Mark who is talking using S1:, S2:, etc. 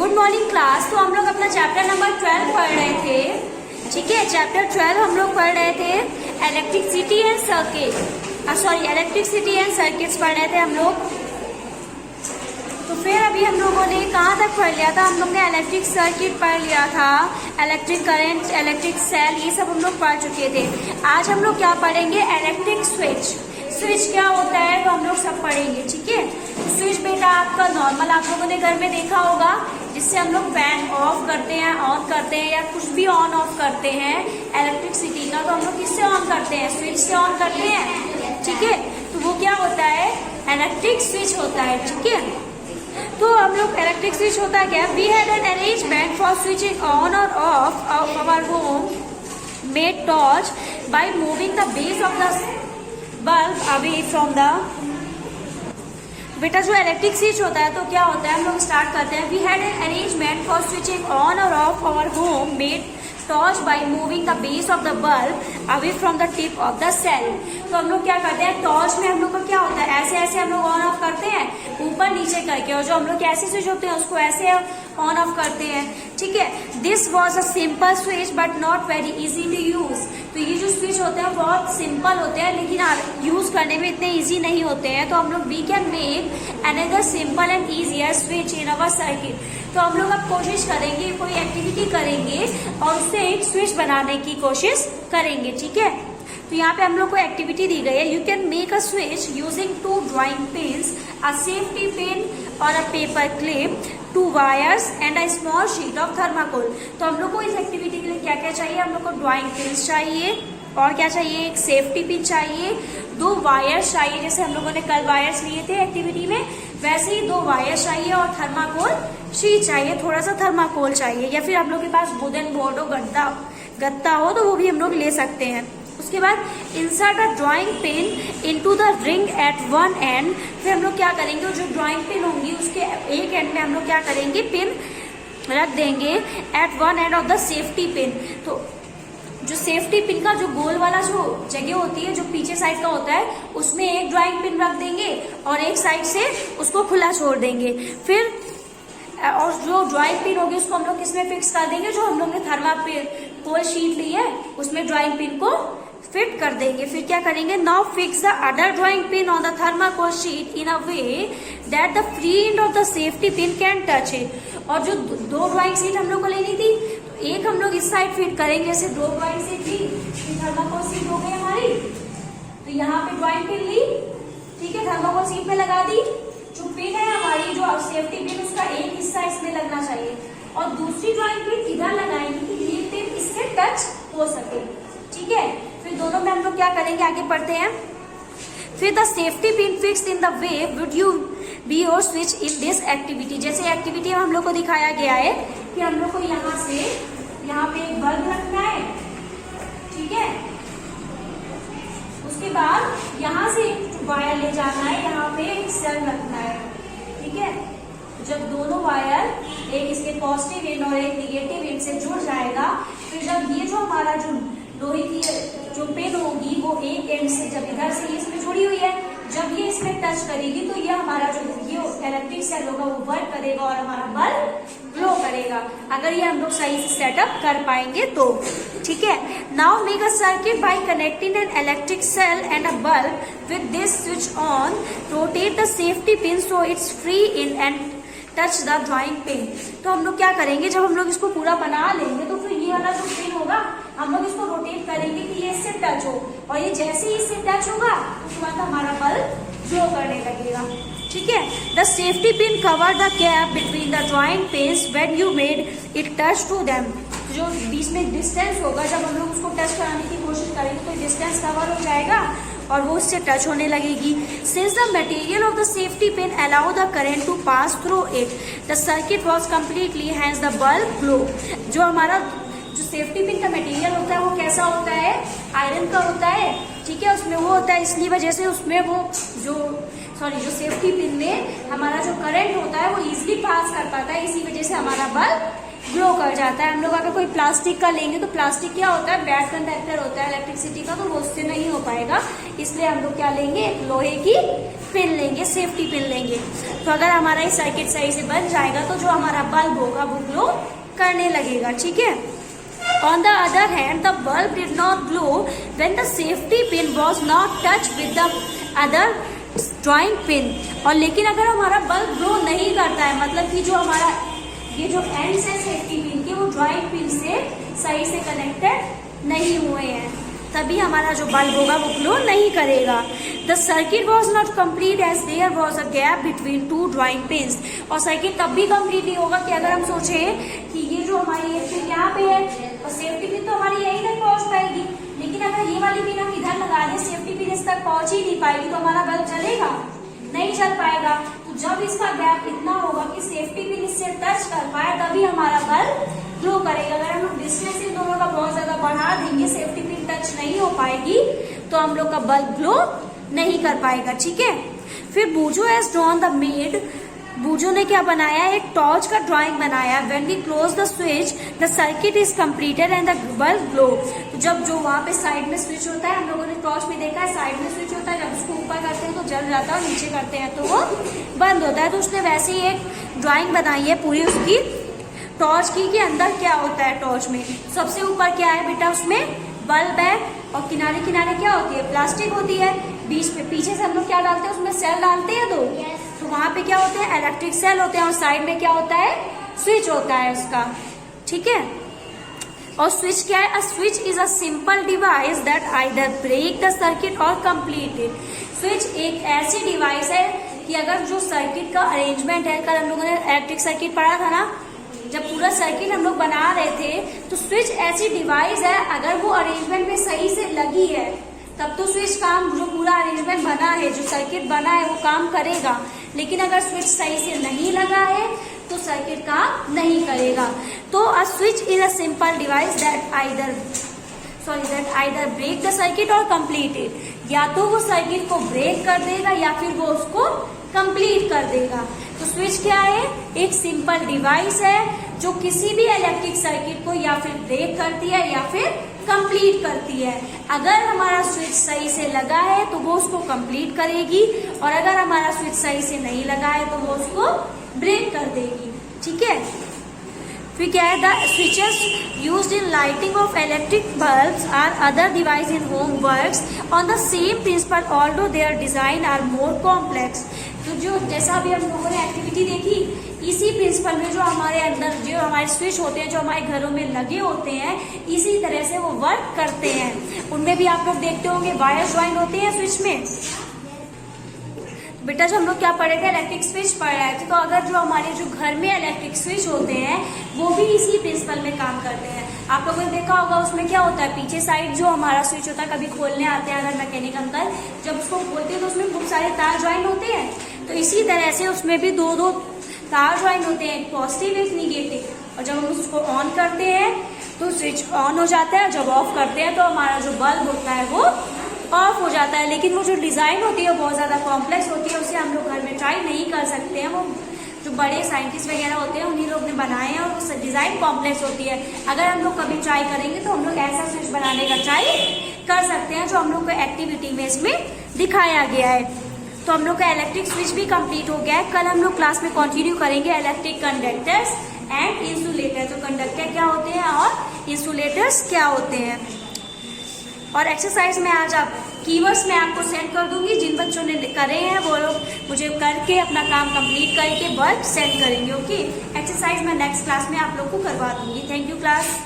S1: Good morning class. तो हम लोग अपना चैप्टर नंबर 12 पढ़ रहे थे। ठीक है, चैप्टर 12 हम लोग पढ़ रहे थे इलेक्ट्रिसिटी एंड सर्किट्स पढ़ रहे थे हम लोग। तो फिर अभी हम लोगों ने कहाँ तक पढ़ लिया था? हम लोग ने इलेक्ट्रिक सर्किट पढ़ लिया था, इलेक्ट्रिक करंट, इलेक्ट्रिक सेल, ये सब हम लोग पढ़ चुके थे। आज हम लोग क्या पढ़ेंगे? Electric switch. स्विच क्या होता है तो हम लोग सब पढ़ेंगे। ठीक है, स्विच बेटा आपका नॉर्मल आप लोगों ने घर में देखा होगा, जिससे हम लोग फैन ऑफ करते हैं, ऑन करते हैं, या कुछ भी ऑन ऑफ करते हैं इलेक्ट्रिसिटी का, तो हम लोग किससे ऑन करते हैं? स्विच से ऑन करते हैं। ठीक है, तो वो क्या होता है? इलेक्ट्रिक स्विच होता है। ठीक है, तो हम लोग इलेक्ट्रिक स्विच होता है क्या? We had an arrangement for switching on और off of our home made torch by moving the base of the bulb away from the. बेटा जो इलेक्ट्रिक स्विच होता है तो क्या होता है? हम लोग स्टार्ट करते हैं। We had an arrangement for switching on और off our home made torch by moving the base of the bulb away from the tip of the cell. तो हम लोग क्या करते हैं? टॉर्च में हम लोग का क्या होता है? ऐसे ऐसे हम लोग ऑन ऑफ करते हैं, ऊपर नीचे करके, और जो हम लोग ऐसे स्विच होते हैं उसको ऐसे ऑन ऑफ करते हैं। ठीक है, this was a simple switch but not very easy to use. तो ये जो स्विच होते हैं बहुत सिंपल होते हैं, लेकिन यूज करने में इतने इजी नहीं होते हैं। तो हम लोग we can make another simple and easier switch in our circuit. तो हम लोग अब कोशिश करेंगे, कोई एक्टिविटी करेंगे और उससे एक स्विच बनाने की कोशिश करेंगे। ठीक है, तो यहाँ पे हम लोग को एक्टिविटी दी गई है। You can make a switch using 2 drawing pins, a safety pin और a paper clip, 2 wires and a small sheet of thermocol. तो हम लोग को इस एक्टिविटी के लिए क्या क्या चाहिए? हम लोग को ड्राइंग पिन्स चाहिए, और क्या चाहिए? एक सेफ्टी पिन चाहिए, 2 वायर्स चाहिए, जैसे हम लोगों ने कल वायर्स लिए थे एक्टिविटी में, वैसे ही 2 वायर्स चाहिए, और थर्माकोल शीट चाहिए, थोड़ा सा थर्माकोल चाहिए, या फिर आप लोग के पास वुडन बोर्ड हो, गत्ता हो तो वो भी हम लोग ले सकते हैं। उसके बाद insert a drawing pin into the ring at one and. फिर हम लोग क्या करेंगे? जो ड्राइंग पिन होंगी उसके एक एंड में हम लोग क्या करेंगे? पिन रख देंगे at one end of the safety pin. तो जो सेफ्टी पिन का जो गोल वाला जो जगह होती है, जो पीछे साइड का होता है, उसमें एक ड्राइंग पिन रख देंगे और एक साइड से उसको खुला छोड़ देंगे। फिर और जो ड्राइंग पिन होगी उसको हम लोग किसमें फिक्स कर देंगे? जो हम लोग ने थर्माकोल शीट ली है उसमें ड्राइंग पिन को फिट कर देंगे। फिर क्या करेंगे? Now fix the other drawing pin on the thermocol sheet in a way that the free and of the safety pin can touch it. और जो 2 ड्राइंग शीट हम लोग को लेनी थी, तो एक हम लोग इस साइड फिट करेंगे, जैसे 2 ड्राइंग शीट ली, थर्माकोल शीट हो गई हमारी, तो यहाँ पे ड्राइंग पिन ली, ठीक है, थर्माकोल शीट में लगा दी। जो पिन है हमारी, जो सेफ्टी पिन, उसका एक हिस्सा इसमें लगना चाहिए, और दूसरी ड्राइंग पिन इधर लगाएंगे कि ये पिन इससे टच हो सके। ठीक है, फिर दोनों में हम लोग क्या करेंगे? आगे पढ़ते हैं। फिर the safety pin fixed in the way would you be your switch in this activity. जैसे एक्टिविटी में हम लोग को दिखाया गया है कि हम लोग को यहाँ से यहाँ पे एक बल्ब रखना है। ठीक है, उसके बाद यहाँ से एक वायर ले जाना है, यहाँ पे एक सेल रखना है। ठीक है, जब दोनों वायर, एक इसके पॉजिटिव एंड और एक निगेटिव एंड से जुड़ जाएगा, फिर जब ये जो हमारा जो लोहे की जो पिन होगी वो एक एंड से, जब इधर से ये इसमें जुड़ी हुई है, जब ये इसमें टच करेगी तो ये हमारा जो ये इलेक्ट्रिक सेल होगा वो वर्क करेगा और हमारा बल्ब ग्लो करेगा, अगर ये हम लोग सही से सेटअप कर पाएंगे तो। ठीक है, now make a circuit by connecting an electric cell and a bulb with this switch on, rotate the safety pin so it's free in and touch the drawing pin. तो हम लोग क्या करेंगे? जब हम लोग इसको पूरा बना लेंगे तो फिर ये वाला जो पिन होगा हम लोग इसको रोटेट करेंगे कि ये इससे टच हो, और ये जैसे ही इससे टच होगा उसके बाद हमारा बल्ब ग्लो करने लगेगा। ठीक है, the safety pin cover the gap between the drawing pins when you made it touch to them. जो बीच में डिस्टेंस होगा, जब हम लोग उसको टच कराने की कोशिश करेंगे तो डिस्टेंस कवर हो जाएगा और वो उससे टच होने लगेगी। Since the material of the safety pin allow the current to pass through it, the circuit was completely hence the bulb glow. जो हमारा जो सेफ्टी पिन का मटेरियल होता है वो कैसा होता है? आयरन का होता है। ठीक है, उसमें वो होता है, इसलिए वजह से उसमें वो जो सेफ्टी पिन में हमारा जो करंट होता है वो इजीली पास कर पाता है, इसी वजह से हमारा बल्ब ग्लो कर जाता है। हम लोग अगर कोई प्लास्टिक का लेंगे तो प्लास्टिक क्या होता है, बैड कंडक्टर होता है इलेक्ट्रिसिटी का, तो वो उससे नहीं हो पाएगा। इसलिए हम लोग क्या लेंगे, एक लोहे की पिन लेंगे, सेफ्टी पिन लेंगे। तो अगर हमारा ये सर्किट सही से बन जाएगा तो जो हमारा बल्ब होगा वो ग्लो करने लगेगा, ठीक है। On the other hand, the bulb did not glow when the safety pin was not touched with the other drawing pin। और लेकिन अगर हमारा बल्ब ग्लो नहीं करता है, मतलब कि जो हमारा ये जो एंड्स है सेफ्टी पिन के, वो ड्राइंग पिन से सही से कनेक्टेड नहीं हुए हैं, तभी हमारा जो बल्ब होगा वो ग्लो नहीं करेगा। The circuit was not complete as there was a gap between two drawing pins. और सर्किट तब भी कम्प्लीट नहीं होगा कि अगर हम सोचें कि ये जो हमारी एक पिन यहाँ पे है और सेफ्टी पिन तो हमारी यहीं तक पहुंच पाएगी, लेकिन अगर ये वाली पिन हम इधर लगा दें, सेफ्टी पिन इस तक पहुंच ही नहीं पाएगी, तो हमारा बल्ब जलेगा नहीं, चल पाएगा। तो जब इसका गैप इतना होगा कि सेफ्टी पिन इससे टच कर पाए, तभी हमारा बल्ब ग्लो करेगा। अगर हम लोग डिस्टेंस इन दोनों का बहुत ज्यादा बढ़ा देंगे, सेफ्टी पिन टच नहीं हो पाएगी, तो हम लोग का बल्ब ग्लो नहीं कर पाएगा, ठीक है। फिर Boojho has drawn the made, Boojho ने क्या बनाया, एक टॉर्च का ड्राइंग बनाया। When we close the switch the circuit is completed and the bulb glow. तो जब जो वहां पे साइड में स्विच होता है, हम लोगों ने टॉर्च में देखा है, साइड में स्विच होता है, जब उसको ऊपर करते हैं तो जल जाता है और नीचे करते हैं तो वो बंद होता है। तो उसने वैसे ही एक ड्राइंग बनाई है पूरी उसकी टॉर्च की, कि अंदर क्या होता है टॉर्च में। सबसे ऊपर क्या है बेटा, उसमें बल्ब है और किनारे किनारे क्या होती है, प्लास्टिक होती है। बीच में पीछे से हम लोग क्या डालते हैं, उसमें सेल डालते हैं दो, तो वहां पे क्या होते हैं, इलेक्ट्रिक सेल होते हैं, और साइड में क्या होता है, स्विच होता है उसका, ठीक है। और स्विच क्या है, a switch is a simple device that either break the circuit or complete it. Switch एक ऐसी डिवाइस है कि अगर जो सर्किट का अरेंजमेंट है, कल हम लोगों ने इलेक्ट्रिक सर्किट पढ़ा था ना, जब पूरा सर्किट हम लोग बना रहे थे, तो स्विच ऐसी डिवाइस है, अगर वो अरेंजमेंट में सही से लगी है तब तो स्विच काम, जो पूरा अरेंजमेंट बना है, जो सर्किट बना है, वो काम करेगा। लेकिन अगर स्विच सही से नहीं लगा है तो सर्किट काम नहीं करेगा। तो a switch is a simple device that either break the circuit or complete it. या तो वो सर्किट को ब्रेक कर देगा या फिर वो उसको कंप्लीट कर देगा। तो स्विच क्या है, एक सिंपल डिवाइस है जो किसी भी इलेक्ट्रिक सर्किट को या फिर ब्रेक करती है या फिर कंप्लीट करती है। अगर हमारा स्विच सही से लगा है तो वो उसको कंप्लीट करेगी, और अगर हमारा स्विच सही से नहीं लगा है तो वो उसको ब्रेक कर देगी, ठीक है। फिर क्या है, the switches used in lighting of electric bulbs are other device in home works on the same principle although their design are more complex. तो जो जैसा अभी हम लोगों ने एक्टिविटी देखी, इसी प्रिंसिपल में जो हमारे अंदर जो हमारे स्विच होते हैं, जो हमारे घरों में लगे होते हैं, इसी तरह से वो वर्क करते हैं। उनमें भी आप लोग देखते होंगे वायर ज्वाइन होते हैं स्विच में। बेटा जो हम लोग क्या पढ़े थे, इलेक्ट्रिक स्विच पढ़ रहे थे, तो अगर जो हमारे जो घर में इलेक्ट्रिक स्विच होते हैं वो भी इसी प्रिंसिपल में काम करते हैं। आप लोगों ने देखा होगा उसमें क्या होता है, पीछे साइड जो हमारा स्विच होता है, कभी खोलने आते हैं अगर मैकेनिक अंकल, जब उसको खोलते हैं तो उसमें बहुत सारे तार ज्वाइन होते हैं। तो इसी तरह से उसमें भी दो दो तार ज्वाइन होते हैं, एक पॉजिटिव एक निगेटिव। और जब हम उसको ऑन करते हैं तो स्विच ऑन हो जाता है, जब ऑफ करते हैं तो हमारा जो बल्ब होता है वो ऑफ हो जाता है। लेकिन वो जो डिजाइन होती है वो बहुत ज्यादा कॉम्प्लेक्स होती है, उसे हम लोग घर में ट्राई नहीं कर सकते हैं। वो जो बड़े साइंटिस्ट वगैरह होते हैं उन्हीं लोग ने बनाए हैं, और वो डिजाइन कॉम्प्लेक्स होती है। अगर हम लोग कभी ट्राई करेंगे तो हम लोग ऐसा स्विच बनाने का ट्राई कर सकते हैं जो हम लोग को एक्टिविटी में इसमें दिखाया गया है। तो हम लोग का इलेक्ट्रिक स्विच भी कंप्लीट हो गया है। कल हम लोग क्लास में कंटिन्यू करेंगे इलेक्ट्रिक कंडक्टर्स एंड इंसुलेटर। तो कंडक्टर क्या होते हैं और इंसुलेटर्स क्या होते हैं। और एक्सरसाइज में आज आप कीवर्ड्स में आपको सेंड कर दूंगी, जिन बच्चों ने करे हैं वो लोग मुझे करके अपना काम कंप्लीट करके वर्क सेंड करेंगे। ओके, एक्सरसाइज मैं नेक्स्ट क्लास में आप लोग को करवा दूंगी। Thank you class.